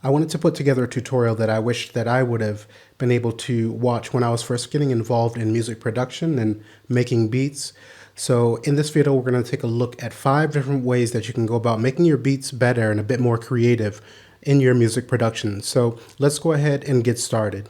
I wanted to put together a tutorial that I wished that I would have been able to watch when I was first getting involved in music production and making beats. So in this video, we're going to take a look at 5 different ways that you can go about making your beats better and a bit more creative in your music production. So let's go ahead and get started.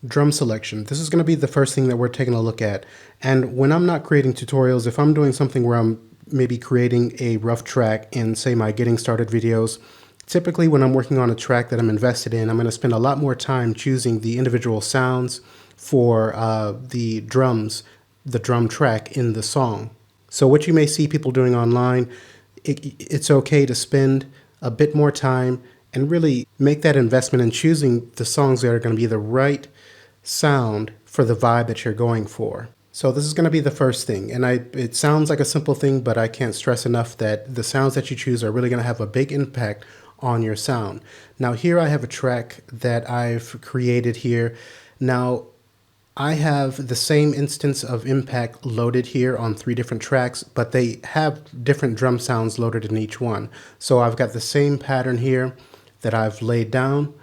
Drum selection. This is going to be the first thing that we're taking a look at. And when I'm not creating tutorials, if I'm doing something where I'm maybe creating a rough track in, say, my getting started videos, typically when I'm working on a track that I'm invested in, I'm going to spend a lot more time choosing the individual sounds for the drums, the drum track in the song. So what you may see people doing online, it's okay to spend a bit more time and really make that investment in choosing the songs that are going to be the right sound for the vibe that you're going for. So this is going to be the first thing, and it sounds like a simple thing, but I can't stress enough that the sounds that you choose are really going to have a big impact on your sound. Now here I have a track that I've created here. Now I have the same instance of impact loaded here on 3 different tracks, but they have different drum sounds loaded in each one. So I've got the same pattern here that I've laid down,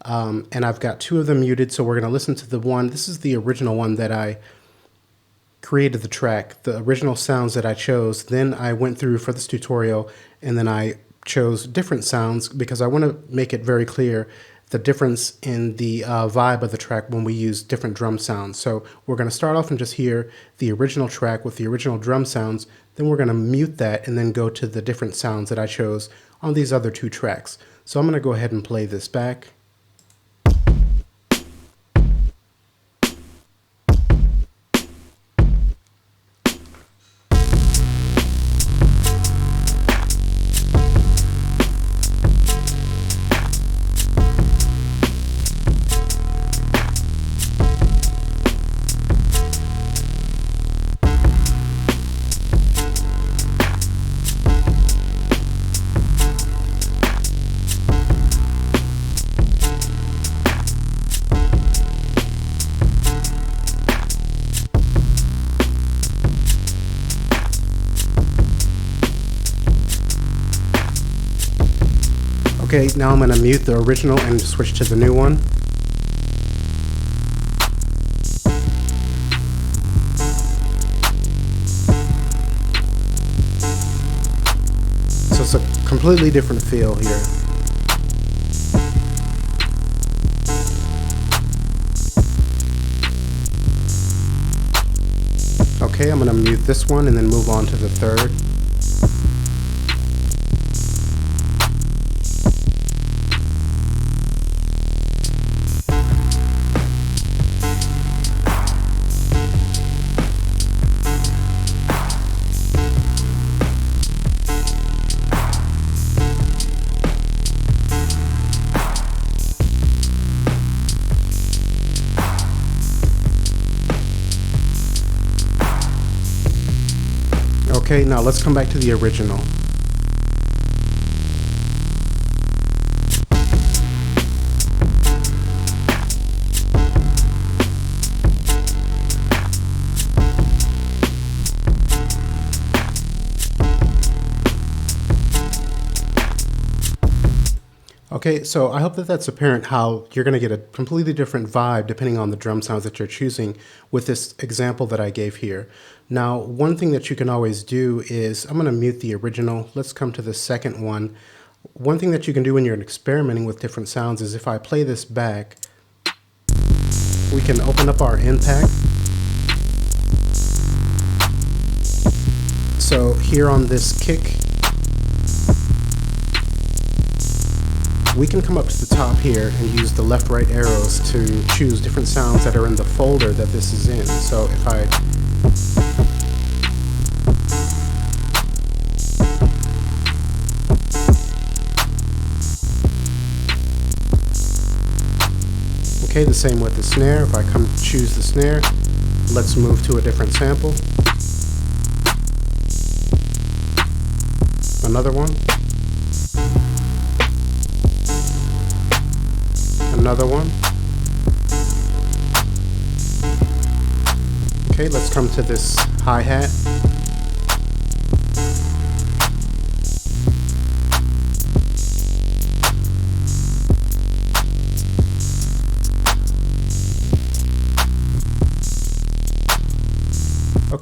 and I've got 2 of them muted, so we're going to listen to the one. This is the original one that I created the track, the original sounds that I chose. Then I went through for this tutorial and then I chose different sounds because I want to make it very clear the difference in the vibe of the track when we use different drum sounds. So we're going to start off and just hear the original track with the original drum sounds. Then we're going to mute that and then go to the different sounds that I chose on these other 2 tracks. So I'm going to go ahead and play this back. Okay, now I'm going to mute the original and switch to the new one. So it's a completely different feel here. Okay, I'm going to mute this one and then move on to the third. Okay, now let's come back to the original. Okay, so I hope that that's apparent how you're going to get a completely different vibe depending on the drum sounds that you're choosing with this example that I gave here. Now, one thing that you can always do is, I'm going to mute the original. Let's come to the second one. One thing that you can do when you're experimenting with different sounds is if I play this back, we can open up our impact. So here on this kick, we can come up to the top here and use the left-right arrows to choose different sounds that are in the folder that this is in. So if I okay, the same with the snare. If I come choose the snare, let's move to a different sample. Another one. Another one. Okay, let's come to this hi-hat.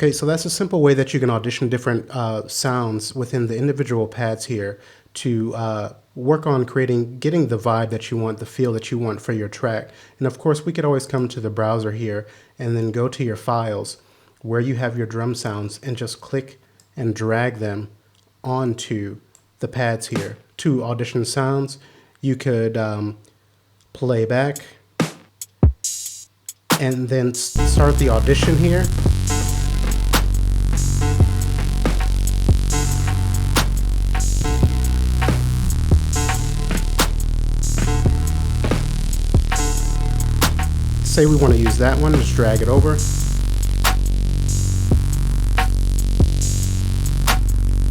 Okay, so that's a simple way that you can audition different sounds within the individual pads here to work on getting the vibe that you want, the feel that you want for your track. And of course, we could always come to the browser here and then go to your files where you have your drum sounds and just click and drag them onto the pads here to audition sounds. You could play back and then start the audition here. Say we want to use that one, just drag it over.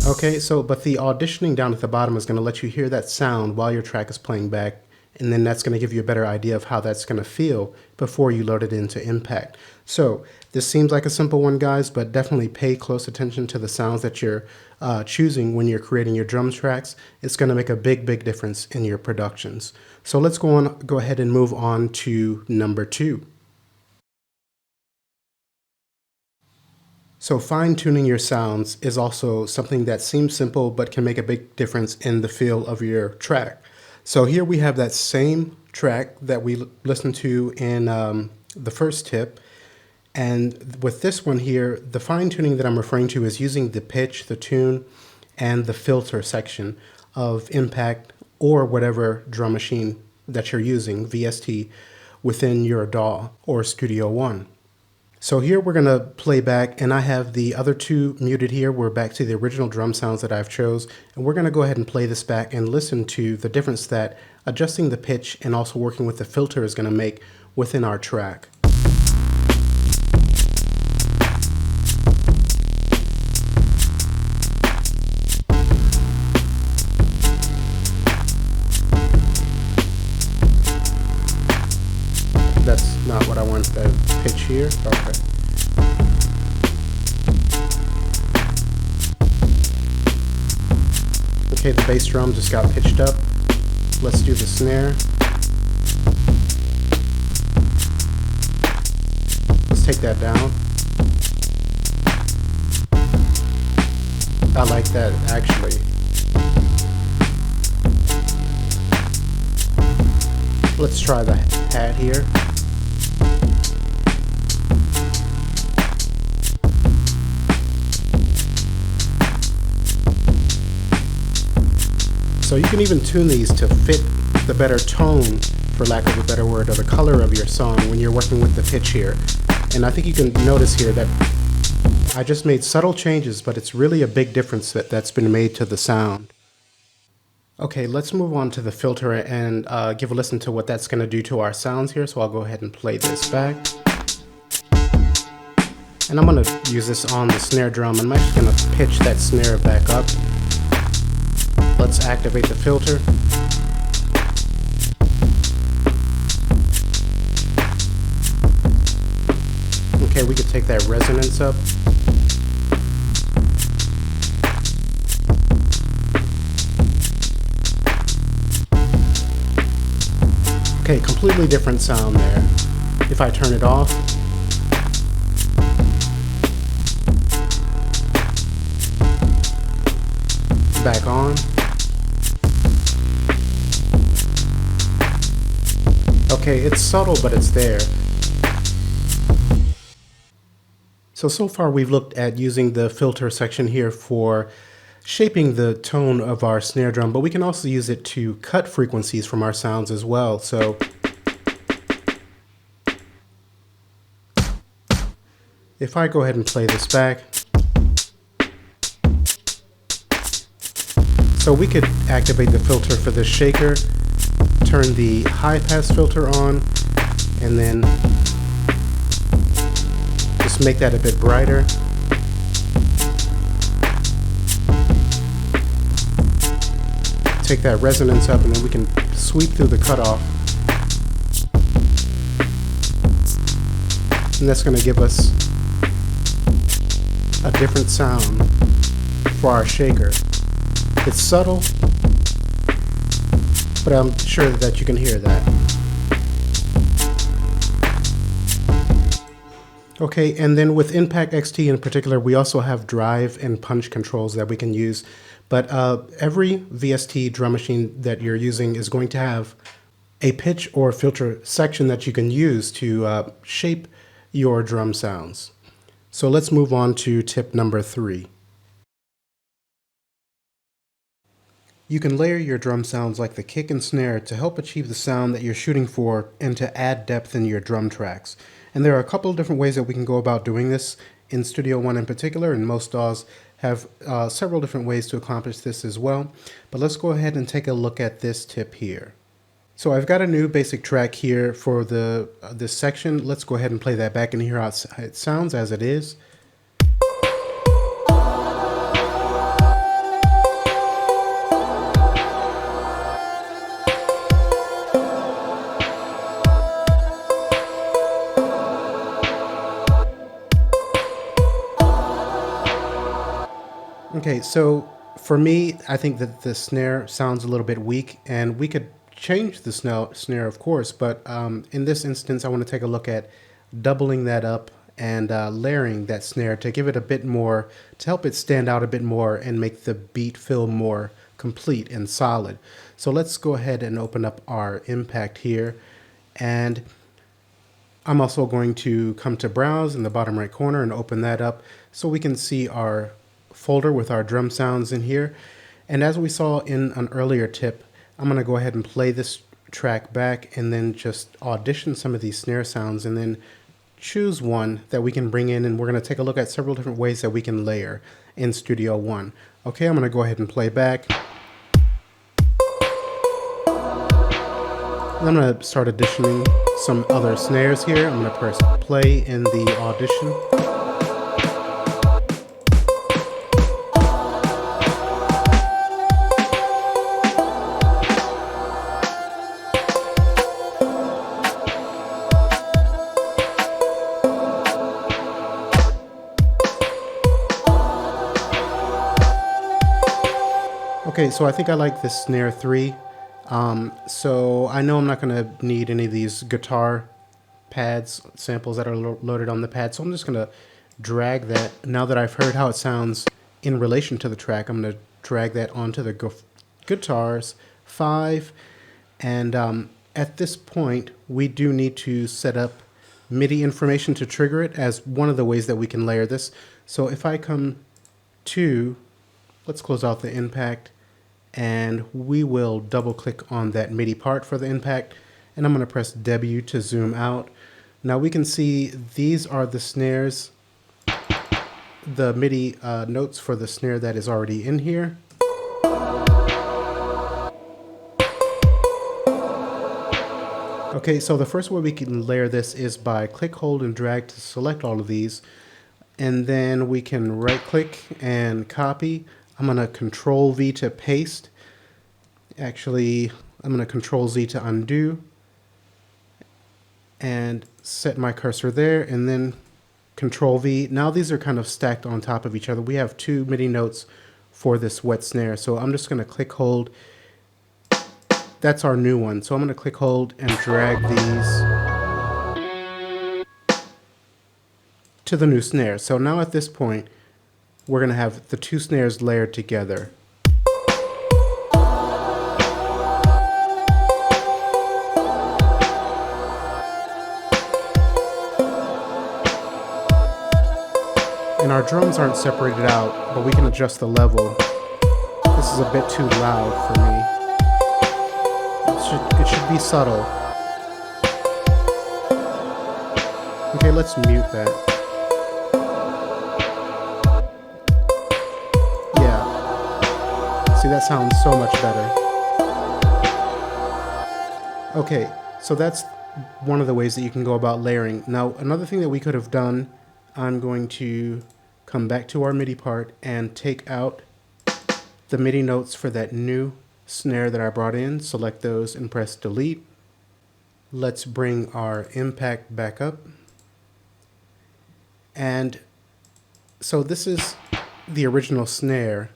Okay, but the auditioning down at the bottom is going to let you hear that sound while your track is playing back, and then that's going to give you a better idea of how that's going to feel before you load it into Impact. So this seems like a simple one, guys, but definitely pay close attention to the sounds that you're choosing when you're creating your drum tracks. It's going to make a big difference in your productions. So let's go ahead and move on to number 2. So fine-tuning your sounds is also something that seems simple but can make a big difference in the feel of your track. So here we have that same track that we listened to in the first tip. And with this one here, the fine-tuning that I'm referring to is using the pitch, the tune, and the filter section of Impact or whatever drum machine that you're using, VST, within your DAW or Studio One. So here we're going to play back, and I have the other 2 muted here. We're back to the original drum sounds that I've chose, and we're going to go ahead and play this back and listen to the difference that adjusting the pitch and also working with the filter is going to make within our track. That's not what I want, the pitch here. Okay. Okay, the bass drum just got pitched up. Let's do the snare. Let's take that down. I like that, actually. Let's try the hat here. So you can even tune these to fit the better tone, for lack of a better word, or the color of your song when you're working with the pitch here. And I think you can notice here that I just made subtle changes, but it's really a big difference that's been made to the sound. Okay, let's move on to the filter and give a listen to what that's going to do to our sounds here. So I'll go ahead and play this back. And I'm going to use this on the snare drum. I'm actually going to pitch that snare back up. Let's activate the filter. Okay, we could take that resonance up. Okay, completely different sound there. If I turn it off, back on. Okay, it's subtle, but it's there. So far we've looked at using the filter section here for shaping the tone of our snare drum, but we can also use it to cut frequencies from our sounds as well. So if I go ahead and play this back, so we could activate the filter for the shaker, turn the high pass filter on, and then just make that a bit brighter. Take that resonance up, and then we can sweep through the cutoff. And that's going to give us a different sound for our shaker. It's subtle, but I'm sure that you can hear that. Okay, and then with Impact XT in particular, we also have drive and punch controls that we can use. But every VST drum machine that you're using is going to have a pitch or filter section that you can use to shape your drum sounds. So let's move on to tip number 3. You can layer your drum sounds like the kick and snare to help achieve the sound that you're shooting for and to add depth in your drum tracks. And there are a couple of different ways that we can go about doing this in Studio One in particular, and most DAWs have several different ways to accomplish this as well. But let's go ahead and take a look at this tip here. So I've got a new basic track here for this section. Let's go ahead and play that back and hear how it sounds as it is. Okay, so for me, I think that the snare sounds a little bit weak, and we could change the snare, of course, but in this instance, I want to take a look at doubling that up and layering that snare to give it a bit more, to help it stand out a bit more and make the beat feel more complete and solid. So let's go ahead and open up our impact here, and I'm also going to come to Browse in the bottom right corner and open that up so we can see our folder with our drum sounds in here. And as we saw in an earlier tip, I'm going to go ahead and play this track back and then just audition some of these snare sounds and then choose one that we can bring in, and we're going to take a look at several different ways that we can layer in Studio One. Okay, I'm going to go ahead and play back. I'm going to start auditioning some other snares here. I'm going to press play in the audition. Okay, so I think I like this snare 3. So I know I'm not going to need any of these guitar pads, samples that are loaded on the pad. So I'm just going to drag that. Now that I've heard how it sounds in relation to the track, I'm going to drag that onto the guitars 5. And at this point, we do need to set up MIDI information to trigger it as one of the ways that we can layer this. So if I come to, let's close out the impact, and we will double click on that MIDI part for the impact, and I'm going to press W to zoom out. Now we can see these are the snares, the MIDI notes for the snare that is already in here. Okay, so the first way we can layer this is by click, hold, and drag to select all of these, and then we can right click and copy. I'm going to Control V to paste. Actually, I'm going to Control Z to undo and set my cursor there, and then Control V. Now these are kind of stacked on top of each other. We have 2 MIDI notes for this wet snare. So I'm just going to click hold. That's our new one. So I'm going to click hold and drag these to the new snare. So now at this point, we're going to have the 2 snares layered together. And our drums aren't separated out, but we can adjust the level. This is a bit too loud for me. It should be subtle. Okay, let's mute that. See, that sounds so much better. Okay, so that's one of the ways that you can go about layering. Now, another thing that we could have done, I'm going to come back to our MIDI part and take out the MIDI notes for that new snare that I brought in. Select those and press delete. Let's bring our impact back up. And so this is the original snare.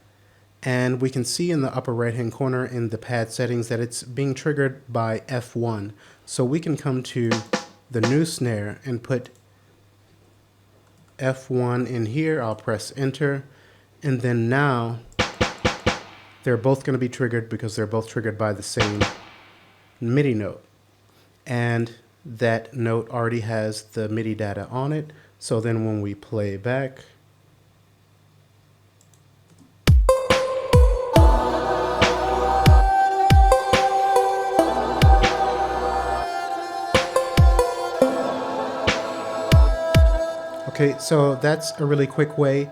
And we can see in the upper right hand corner in the pad settings that it's being triggered by F1. So we can come to the new snare and put F1 in here, I'll press enter, and then now they're both going to be triggered because they're both triggered by the same MIDI note. And that note already has the MIDI data on it. So then when we play back, okay, so that's a really quick way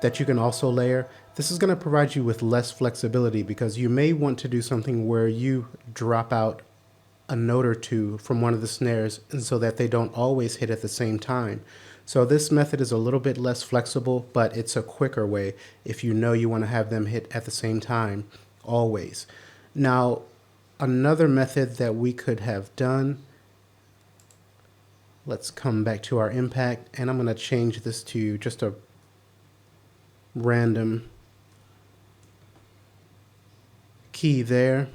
that you can also layer. This is going to provide you with less flexibility because you may want to do something where you drop out a note or two from one of the snares, and so that they don't always hit at the same time. So this method is a little bit less flexible, but it's a quicker way if you know you want to have them hit at the same time always. Now, another method that we could have done, let's come back to our impact, and I'm going to change this to just a random key there.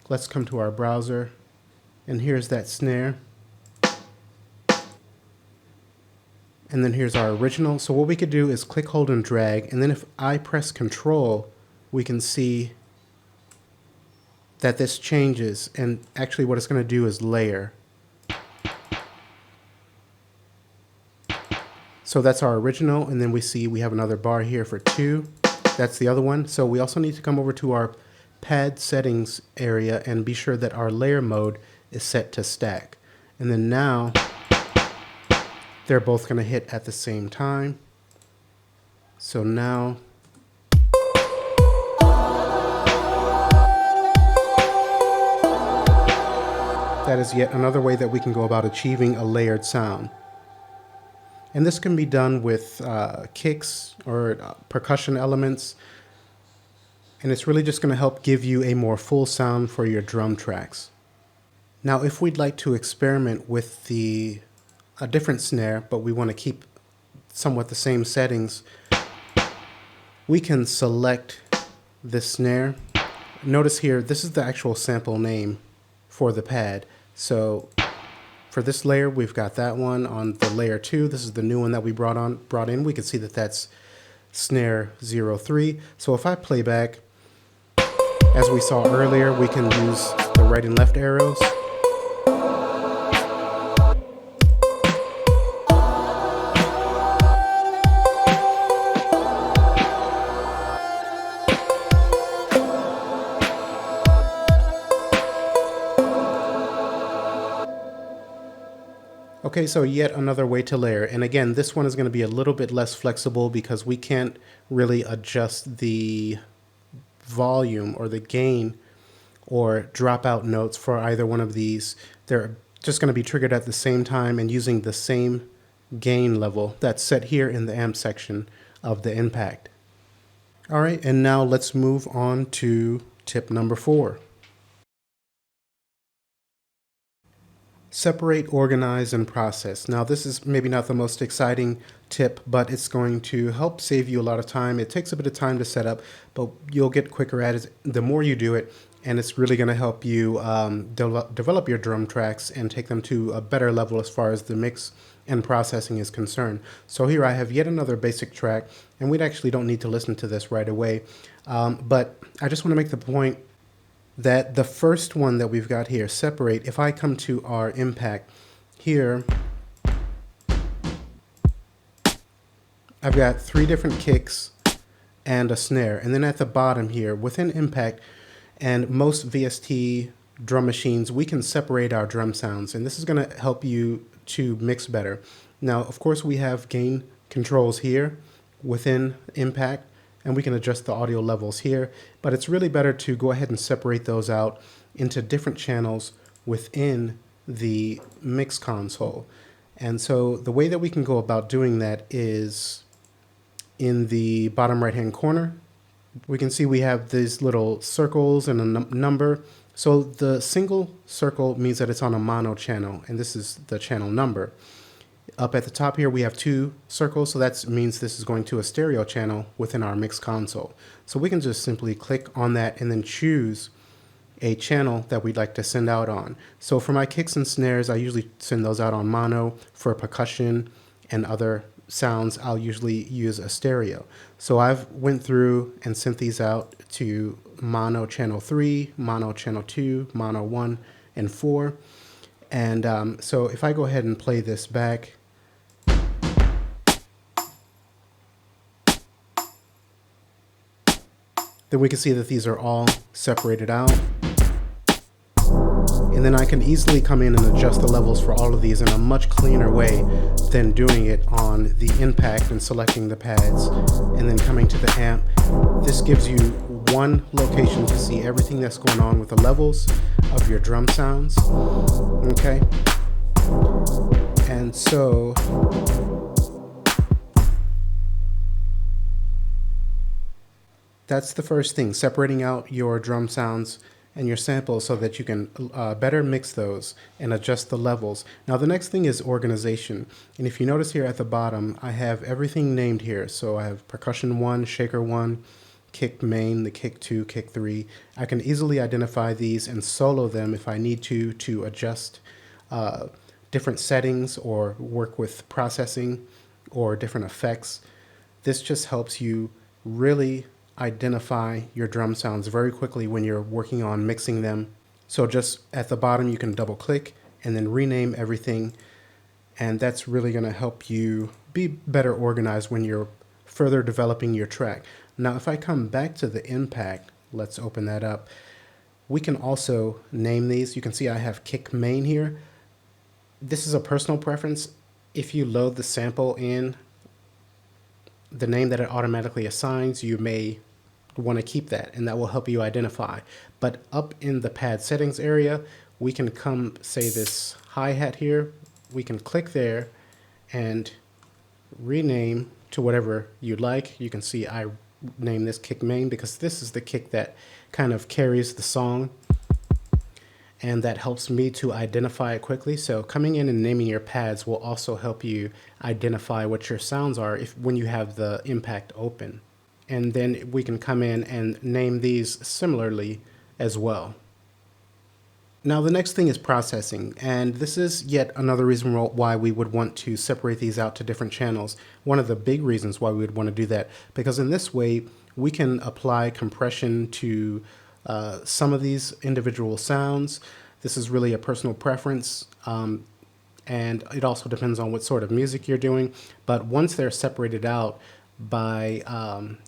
Let's come to our browser, and here's that snare. And then here's our original. So what we could do is click, hold, and drag, and then if I press Control, we can see that this changes, and actually what it's going to do is layer. So that's our original, and then we see we have another bar here for 2. That's the other one. So we also need to come over to our pad settings area and be sure that our layer mode is set to stack. And then now they're both going to hit at the same time. So now that is yet another way that we can go about achieving a layered sound. And this can be done with kicks or percussion elements. And it's really just going to help give you a more full sound for your drum tracks. Now, if we'd like to experiment with a different snare, but we want to keep somewhat the same settings, we can select this snare. Notice here, this is the actual sample name for the pad. So for this layer, we've got that one. On the layer 2, this is the new one that we brought in. We can see that that's snare 03. So if I play back, as we saw earlier, we can use the right and left arrows. Okay, so yet another way to layer. And again, this one is going to be a little bit less flexible because we can't really adjust the volume or the gain or drop out notes for either one of these. They're just going to be triggered at the same time and using the same gain level that's set here in the amp section of the impact. All right, and now let's move on to tip number 4. Separate, organize, and process. Now this is maybe not the most exciting tip, but it's going to help save you a lot of time. It takes a bit of time to set up, but you'll get quicker at it the more you do it, and it's really going to help you develop your drum tracks and take them to a better level as far as the mix and processing is concerned. So here I have yet another basic track, and we actually don't need to listen to this right away, but I just want to make the point that the first one that we've got here, separate, if I come to our impact here, I've got 3 different kicks and a snare. And then at the bottom here, within impact and most VST drum machines, we can separate our drum sounds. And this is going to help you to mix better. Now, of course, we have gain controls here within impact, and we can adjust the audio levels here, but it's really better to go ahead and separate those out into different channels within the mix console. And so the way that we can go about doing that is in the bottom right hand corner, we can see we have these little circles and a number. So the single circle means that it's on a mono channel, and this is the channel number. Up at the top here, we have 2 circles, so that means this is going to a stereo channel within our mix console. So we can just simply click on that and then choose a channel that we'd like to send out on. So for my kicks and snares, I usually send those out on mono. For percussion and other sounds, I'll usually use a stereo. So I've went through and sent these out to mono channel 3, mono channel 2, mono 1, and 4. And so if I go ahead and play this back, then we can see that these are all separated out. And then I can easily come in and adjust the levels for all of these in a much cleaner way than doing it on the impact and selecting the pads and then coming to the amp. This gives you one location to see everything that's going on with the levels of your drum sounds. Okay. And so that's the first thing, separating out your drum sounds and your samples so that you can better mix those and adjust the levels. Now the next thing is organization. And if you notice here at the bottom, I have everything named here. So I have percussion 1, shaker 1, kick main, the kick 2, kick 3. I can easily identify these and solo them if I need to adjust different settings or work with processing or different effects. This just helps you really identify your drum sounds very quickly when you're working on mixing them. So just at the bottom, you can double click and then rename everything. And that's really going to help you be better organized when you're further developing your track. Now, if I come back to the impact, let's open that up. We can also name these. You can see I have kick main here. This is a personal preference. If you load the sample in, the name that it automatically assigns, you may want to keep that, and that will help you identify. But up in the pad settings area, we can come, say this hi-hat here, we can click there and rename to whatever you'd like. You can see I name this kick main because this is the kick that kind of carries the song, and that helps me to identify it quickly. So coming in and naming your pads will also help you identify what your sounds are when you have the impact open. And then we can come in and name these similarly as well. Now the next thing is processing, and this is yet another reason why we would want to separate these out to different channels. One of the big reasons why we would want to do that, because in this way we can apply compression to some of these individual sounds. This is really a personal preference, and it also depends on what sort of music you're doing. But once they're separated out by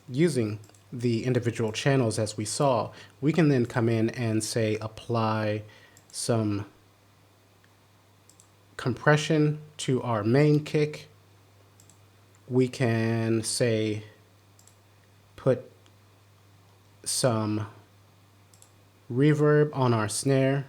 using the individual channels as we saw, we can then come in and say apply some compression to our main kick. We can say put some reverb on our snare.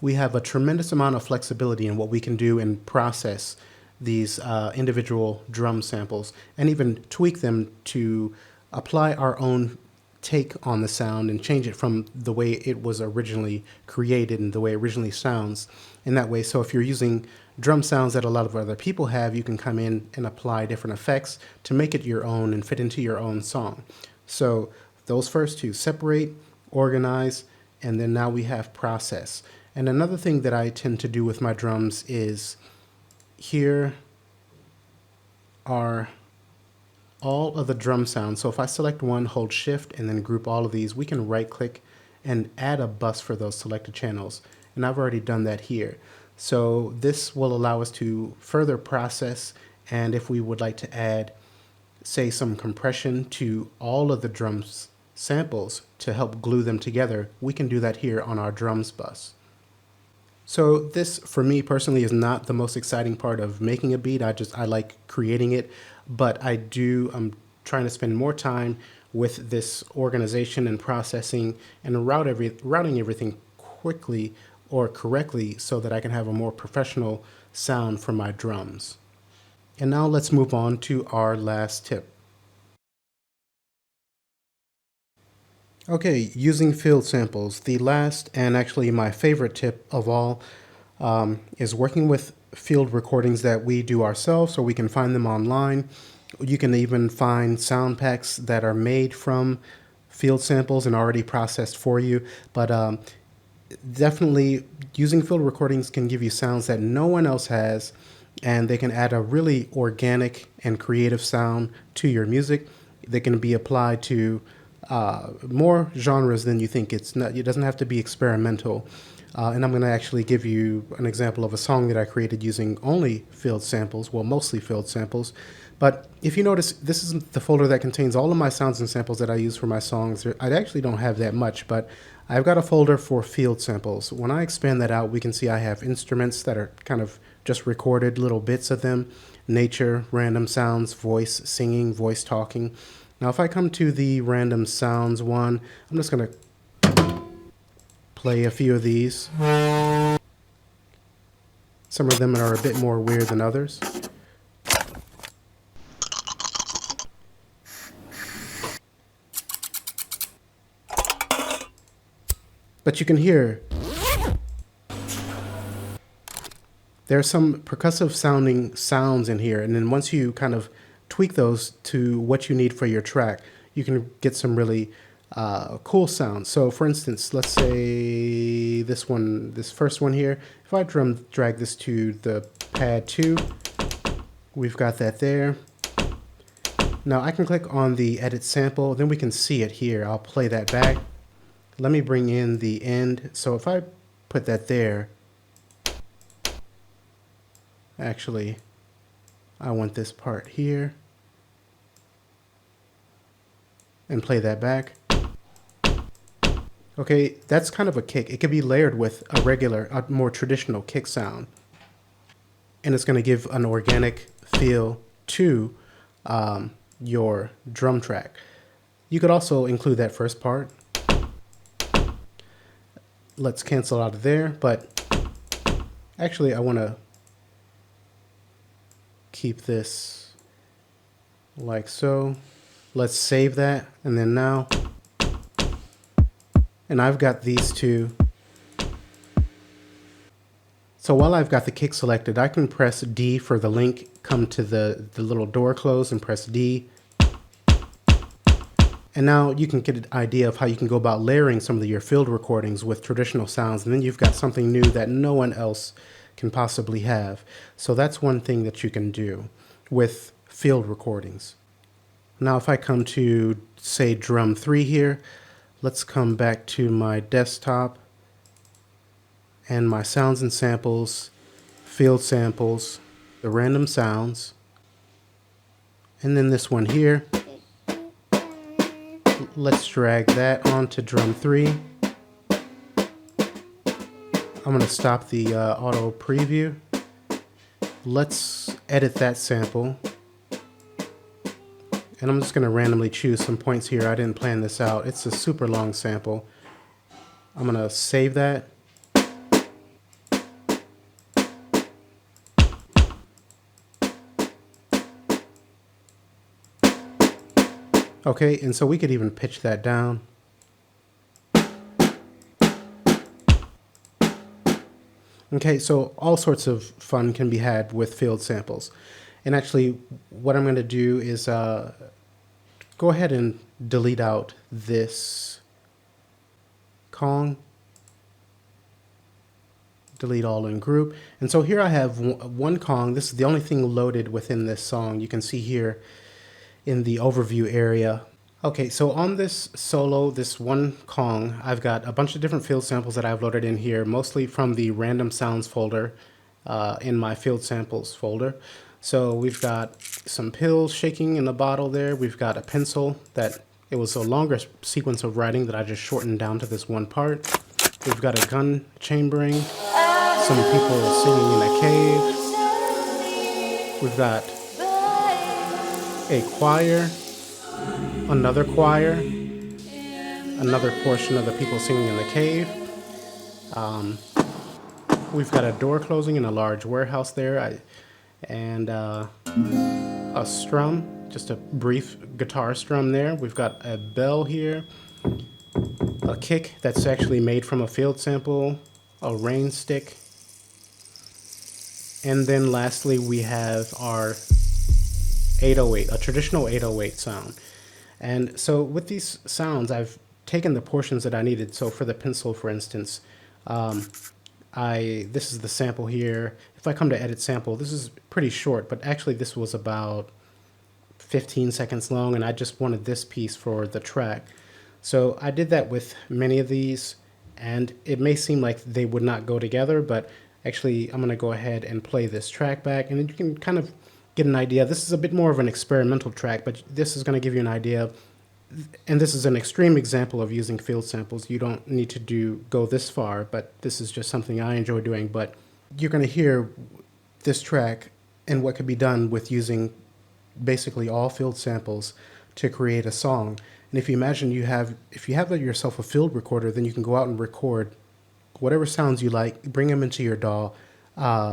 We have a tremendous amount of flexibility in what we can do and process these individual drum samples, and even tweak them to apply our own take on the sound and change it from the way it was originally created and the way it originally sounds in that way. So if you're using drum sounds that a lot of other people have, you can come in and apply different effects to make it your own and fit into your own song. So those first two, separate, organize, and then now we have process. And another thing that I tend to do with my drums is here are all of the drum sounds. So if I select one, hold shift, and then group all of these, we can right click and add a bus for those selected channels. And I've already done that here. So this will allow us to further process, and if we would like to add, say, some compression to all of the drums samples to help glue them together, we can do that here on our drums bus. So this, for me personally, is not the most exciting part of making a beat. I like creating it, but I'm trying to spend more time with this organization and processing and routing everything quickly or correctly so that I can have a more professional sound from my drums. And now let's move on to our last tip. Okay, using field samples. The last and actually my favorite tip of all is working with field recordings that we do ourselves, so we can find them online. You can even find sound packs that are made from field samples and already processed for you. But definitely using field recordings can give you sounds that no one else has, and they can add a really organic and creative sound to your music. They can be applied to more genres than you think. It doesn't have to be experimental. And I'm going to actually give you an example of a song that I created using only field samples, well, mostly field samples. But if you notice, this is the folder that contains all of my sounds and samples that I use for my songs. I actually don't have that much, but I've got a folder for field samples. When I expand that out, we can see I have instruments that are kind of just recorded, little bits of them, nature, random sounds, voice singing, voice talking. Now, if I come to the random sounds one, I'm just going to play a few of these. Some of them are a bit more weird than others. But you can hear there's some percussive sounding sounds in here, and then once you kind of tweak those to what you need for your track, you can get some really cool sounds. So for instance, let's say this first one here, if I drag this to the pad 2, we've got that there. Now I can click on the edit sample, then we can see it here. I'll play that back. Let me bring in the end. So if I put that there, actually, I want this part here, and play that back. Okay, that's kind of a kick. It could be layered with a more traditional kick sound, and it's going to give an organic feel to your drum track. You could also include that first part. Let's cancel out of there, but actually I want to keep this like so. Let's save that, and then now, and I've got these two. So while I've got the kick selected, I can press D for the link, come to the little door close and press D. And now you can get an idea of how you can go about layering some of your field recordings with traditional sounds, and then you've got something new that no one else can possibly have. So that's one thing that you can do with field recordings. Now if I come to, say, drum 3 here, let's come back to my desktop and my sounds and samples, field samples, the random sounds, and then this one here. Let's drag that onto drum 3. I'm going to stop the auto preview. Let's edit that sample. And I'm just going to randomly choose some points here. I didn't plan this out. It's a super long sample. I'm going to save that. Okay, and so we could even pitch that down. Okay, so all sorts of fun can be had with field samples. And actually, what I'm going to do is go ahead and delete out this Kong. Delete all in group. And so here I have one Kong. This is the only thing loaded within this song. You can see here in the overview area. Okay, so on this solo, this one Kong, I've got a bunch of different field samples that I've loaded in here, mostly from the random sounds folder in my field samples folder. So we've got some pills shaking in the bottle there. We've got a pencil that it was a longer sequence of writing that I just shortened down to this one part. We've got a gun chambering, some people singing in a cave. We've got a choir, another choir, another portion of the people singing in the cave. We've got a door closing in a large warehouse there, and a strum, just a brief guitar strum there. We've got a bell here, a kick that's actually made from a field sample, a rain stick, and then lastly we have our 808, a traditional 808 sound. And so with these sounds, I've taken the portions that I needed. So for the pencil, for instance, this is the sample here. If I come to edit sample, this is pretty short, but actually this was about 15 seconds long, and I just wanted this piece for the track. So I did that with many of these, and it may seem like they would not go together, but actually I'm going to go ahead and play this track back, and then you can kind of get an idea. This is a bit more of an experimental track, but this is going to give you an idea. And this is an extreme example of using field samples. You don't need to go this far, but this is just something I enjoy doing. But you're going to hear this track and what could be done with using basically all field samples to create a song. And if you imagine if you have yourself a field recorder, then you can go out and record whatever sounds you like, bring them into your DAW,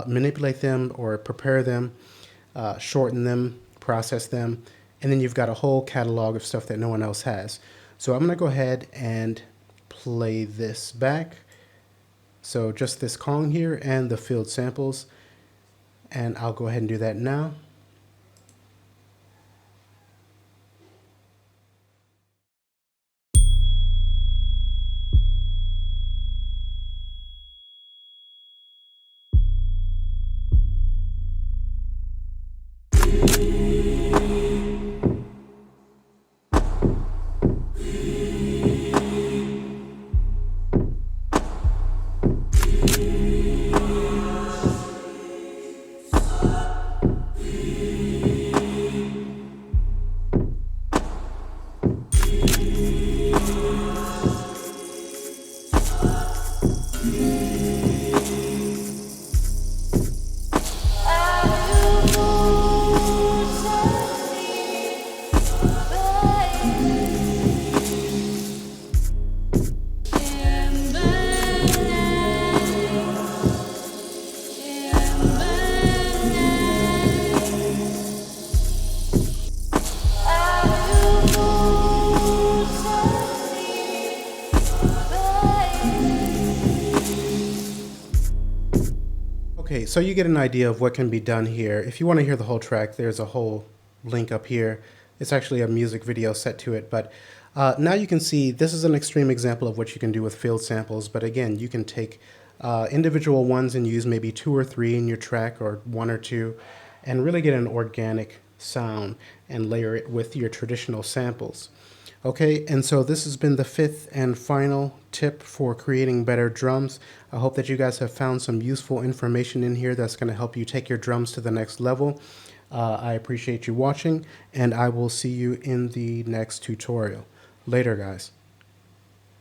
manipulate them or prepare them, shorten them, process them, and then you've got a whole catalog of stuff that no one else has. So I'm going to go ahead and play this back. So just this Kong here and the field samples, and I'll go ahead and do that now. Okay, so you get an idea of what can be done here. If you want to hear the whole track, there's a whole link up here. It's actually a music video set to it, but now you can see this is an extreme example of what you can do with field samples. But again, you can take individual ones and use maybe 2 or 3 in your track, or 1 or 2, and really get an organic sound and layer it with your traditional samples. Okay, and so this has been the 5th and final tip for creating better drums. I hope that you guys have found some useful information in here that's going to help you take your drums to the next level. I appreciate you watching, and I will see you in the next tutorial. Later, guys.